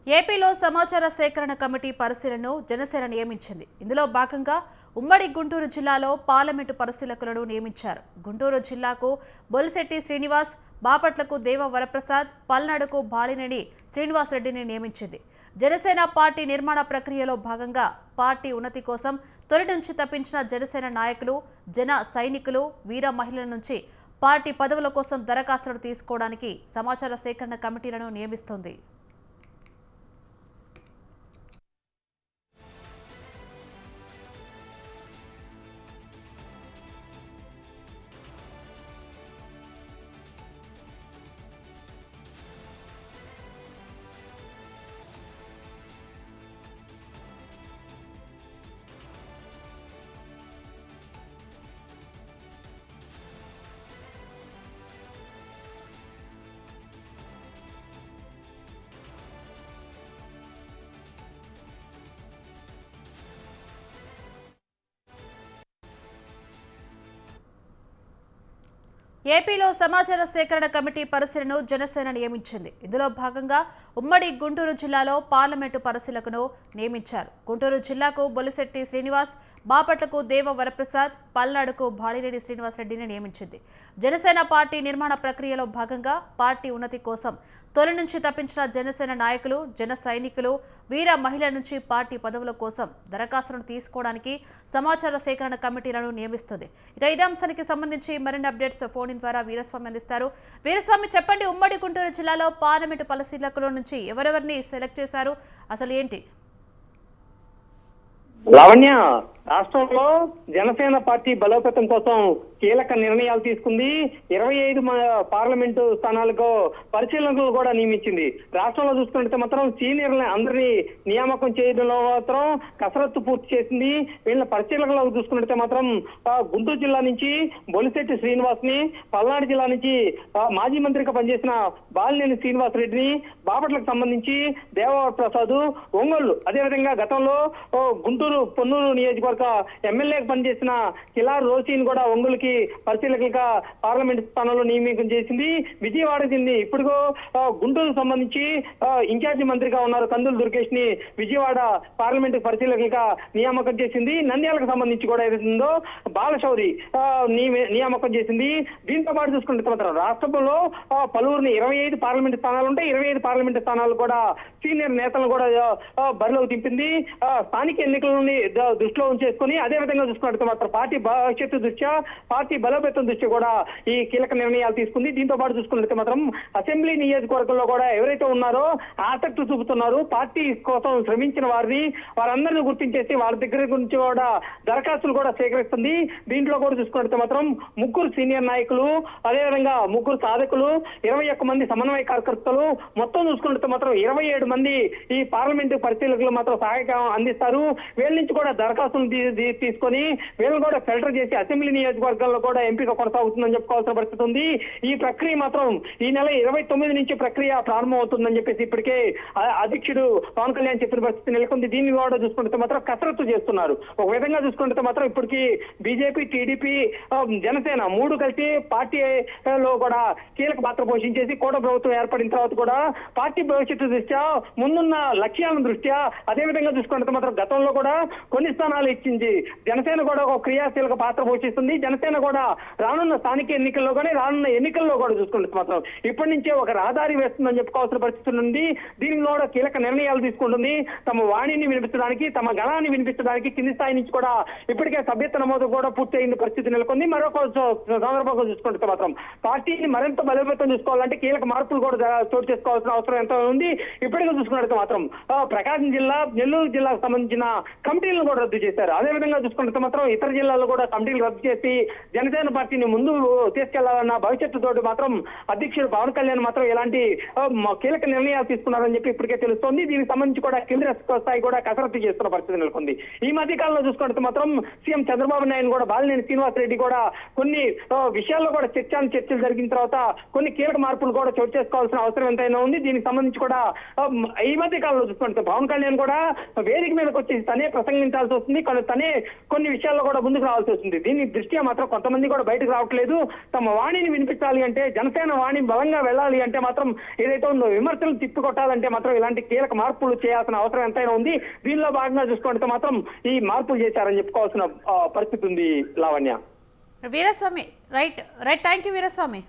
ఏపీలో సమాచార సేకరణ కమిటీ పరిశీలనను జనసేన నియమించింది. ఇందులో భాగంగా ఉమ్మడి గుంటూరు జిల్లాలో పార్లమెంటు పరిశీలకులను నియమించారు. గుంటూరు జిల్లాకు బొలిశెట్టి శ్రీనివాస్, బాపట్లకు దేవ వరప్రసాద్, పల్నాడుకు బాలినేని శ్రీనివాసరెడ్డిని నియమించింది. జనసేన పార్టీ నిర్మాణ ప్రక్రియలో భాగంగా పార్టీ ఉన్నతి కోసం తొలి నుంచి తప్పించిన జనసేన నాయకులు, జన సైనికులు, వీర మహిళల నుంచి పార్టీ పదవుల కోసం దరఖాస్తులు తీసుకోవడానికి సమాచార సేకరణ కమిటీలను నియమిస్తోంది. ఏపీలో సమాచార సేకరణ కమిటీ పరిశీలనను జనసేన నియమించింది. ఇందులో భాగంగా ఉమ్మడి గుంటూరు జిల్లాలో పార్లమెంటు పరిశీలకును నియమించారు. గుంటూరు జిల్లాకు బొలిశెట్టి శ్రీనివాస్, బాపట్లకు దేవ వరప్రసాద్, పల్నాడుకు బాలినేని శ్రీనివాసరెడ్డిని నియమించింది. జనసేన పార్టీ నిర్మాణ ప్రక్రియలో భాగంగా పార్టీ ఉన్నతి కోసం తొలి నుంచి తప్పించిన జనసేన నాయకులు, జన సైనికులు, వీర మహిళల నుంచి పార్టీ పదవుల కోసం దరఖాస్తులను తీసుకోవడానికి సమాచార సేకరణ కమిటీలను నియమిస్తుంది. ఇక ఇదే అంశానికి సంబంధించి మరిన్ని అప్డేట్స్ ఫోన్ ఇన్ ద్వారా వీరస్వామి అందిస్తారు. వీరస్వామి, చెప్పండి, ఉమ్మడి గుంటూరు జిల్లాలో పార్లమెంటు పరిశీలకుల నుంచి ఎవరెవరిని సెలెక్ట్ చేశారు, అసలు ఏంటి? లావణ్య, రాష్ట్రంలో జనసేన పార్టీ బలోపేతం కోసం కీలక నిర్ణయాలు తీసుకుంది. 25 పార్లమెంటు స్థానాలకు పరిశీలకులు కూడా నియమించింది. రాష్ట్రంలో చూసుకుంటే మాత్రం సీనియర్లు అందరినీ నియామకం చేయడంలో మాత్రం కసరత్తు పూర్తి చేసింది. వీళ్ళ పరిశీలకులు చూసుకుంటే మాత్రం గుంటూరు జిల్లా నుంచి బొలిశెట్టి శ్రీనివాస్ ని, పల్నాడు జిల్లా నుంచి మాజీ మంత్రిగా పనిచేసిన బాలినేని శ్రీనివాసరెడ్డిని, బాపట్లకు సంబంధించి దేవప్రసాద్, ఒంగోలు అదేవిధంగా గతంలో గుంటూరు పొన్నూరు నియోజకవర్గ ఎమ్మెల్యేగా పనిచేసిన కిలార్ రోసీని కూడా ఒంగోలుకి పరిశీలకులుగా పార్లమెంట్ స్థానంలో నియామకం చేసింది. విజయవాడ చెంది ఇప్పుడు గుంటూరుకు సంబంధించి ఇన్ఛార్జి మంత్రిగా ఉన్నారు కందులు దుర్గేష్ ని విజయవాడ పార్లమెంట్ పరిశీలకులుగా నియామకం చేసింది. నంద్యాలకు సంబంధించి కూడా ఏదైతుందో బాలశౌరి నియామకం చేసింది. దీంతో పాటు చూసుకుంటే మాత్రం రాష్ట్రంలో పలువురిని 25 పార్లమెంట్ స్థానాలు ఉంటాయి. 25 పార్లమెంట్ స్థానాలు కూడా సీనియర్ నేతలను కూడా బరిలోకి దింపింది. స్థానిక ఎన్నికలని దృష్టిలో ఉంచేసుకుని అదే విధంగా చూసుకున్నట్టు మాత్రం పార్టీ భవిష్యత్తు దృష్ట్యా, పార్టీ బలోపేతం దృష్ట్యా కూడా ఈ కీలక నిర్ణయాలు తీసుకుంది. దీంతో పాటు చూసుకున్నట్టు మాత్రం అసెంబ్లీ నియోజకవర్గంలో కూడా ఎవరైతే ఉన్నారో ఆసక్తి చూపుతున్నారు, పార్టీ కోసం శ్రమించిన వారందరినీ గుర్తించేసి వాళ్ళ దగ్గర గురించి కూడా దరఖాస్తులు కూడా సేకరిస్తుంది. దీంట్లో కూడా చూసుకున్నట్టు మాత్రం 3 సీనియర్ నాయకులు, అదేవిధంగా 3 సాధకులు, 21 మంది సమన్వయ కార్యకర్తలు, మొత్తం చూసుకున్నట్టు మాత్రం 27 మంది ఈ పార్లమెంటు పరిశీలకులు మాత్రం సహాయకం అందిస్తారు. వీళ్ళ నుంచి కూడా దరఖాస్తులు తీసుకొని వీళ్ళని కూడా ఫిల్టర్ చేసి అసెంబ్లీ నియోజకవర్గాల్లో కూడా ఎంపిక కొనసాగుతుందని చెప్పుకోవాల్సిన పరిస్థితి ఉంది. ఈ ప్రక్రియ మాత్రం ఈ నెల 29 నుంచి ప్రక్రియ ప్రారంభం అవుతుందని చెప్పేసి ఇప్పటికే అధ్యక్షుడు పవన్ కళ్యాణ్ చెప్పిన పరిస్థితి నెలకొంది. దీన్ని కూడా చూసుకుంటే మాత్రం కసరత్తు చేస్తున్నారు. ఒక విధంగా చూసుకుంటే మాత్రం ఇప్పటికీ బీజేపీ, టీడీపీ, జనసేన 3 కలిసి పార్టీలో కూడా కీలక పాత్ర పోషించేసి కూడా ప్రభుత్వం ఏర్పడిన తర్వాత కూడా పార్టీ భవిష్యత్తు దృష్ట్యా, ముందున్న లక్ష్యాల దృష్ట్యా, అదేవిధంగా చూసుకుంటే మాత్రం గతంలో కూడా కొన్ని స్థానాలు ఇచ్చింది. జనసేన కూడా ఒక క్రియాశీలక పాత్ర పోషిస్తుంది. జనసేన కూడా రానున్న స్థానిక ఎన్నికల్లో కానీ రానున్న ఎన్నికల్లో కూడా చూసుకుంటే మాత్రం ఇప్పటి నుంచే ఒక రహదారి వేస్తుందని చెప్పుకోవాల్సిన పరిస్థితి ఉంది. దీనిలో కూడా కీలక నిర్ణయాలు తీసుకుంటుంది. తమ వాణిని వినిపించడానికి, తమ గళాన్ని వినిపించడానికి కింది స్థాయి నుంచి కూడా ఇప్పటికే సభ్యత్వ నమోదు కూడా పూర్తయిన పరిస్థితి నెలకొంది. మరొక సందర్భంగా చూసుకుంటే మాత్రం పార్టీని మరింత బలోపేతం చూసుకోవాలంటే కీలక మార్పులు కూడా చోటు చేసుకోవాల్సిన అవసరం ఎంతో ఉంది. ఇప్పటికే చూసుకున్నట్టు మాత్రం ప్రకాశం జిల్లా, నెల్లూరు జిల్లాకు సంబంధించిన కమిటీలను కూడా రద్దు చేశారు. అదేవిధంగా చూసుకుంటే మాత్రం ఇతర జిల్లాల్లో కూడా కమిటీలు రద్దు చేసి జనసేన పార్టీని ముందు తీసుకెళ్లాలన్న భవిష్యత్తుతోటి మాత్రం అధ్యక్షుడు పవన్ కళ్యాణ్ మాత్రం ఇలాంటి కీలక నిర్ణయాలు తీసుకున్నారని చెప్పి ఇప్పటికే తెలుస్తోంది. దీనికి సంబంధించి కూడా కేంద్ర స్థాయి కూడా కసరత్తు చేస్తున్న పరిస్థితి నెలకొంది. ఈ మధ్య కాలంలో చూసుకుంటే మాత్రం సీఎం చంద్రబాబు నాయుడు కూడా బాలినేని శ్రీనివాసరెడ్డి కూడా కొన్ని విషయాల్లో కూడా చర్చలు జరిగిన తర్వాత కొన్ని కీలక మార్పులు కూడా చోటు చేసుకోవాల్సిన అవసరం ఎంతైనా ఉంది. దీనికి సంబంధించి కూడా ఈ మధ్య కాలంలో చూసుకుంటే పవన్ కళ్యాణ్ కూడా వేదిక మీదకి వచ్చి తనే ప్రసంగించాల్సి వస్తుంది. కొన్ని తనే కొన్ని విషయాల్లో కూడా ముందుకు రావాల్సి వస్తుంది. దీని దృష్ట్యా మాత్రం కొంతమంది కూడా బయటకు రావట్లేదు. తమ వాణిని వినిపించాలి అంటే, జనసేన వాణి బలంగా వెళ్ళాలి అంటే మాత్రం, ఏదైతే ఉందో విమర్శలు తిప్పికొట్టాలంటే మాత్రం ఇలాంటి కీలక మార్పులు చేయాల్సిన అవసరం ఎంతైనా ఉంది. దీనిలో భాగంగా చూసుకుంటే మాత్రం ఈ మార్పులు చేశారని చెప్పుకోవాల్సిన పరిస్థితి ఉంది. Lavanya. Veeraswamy, right thank you Veeraswamy.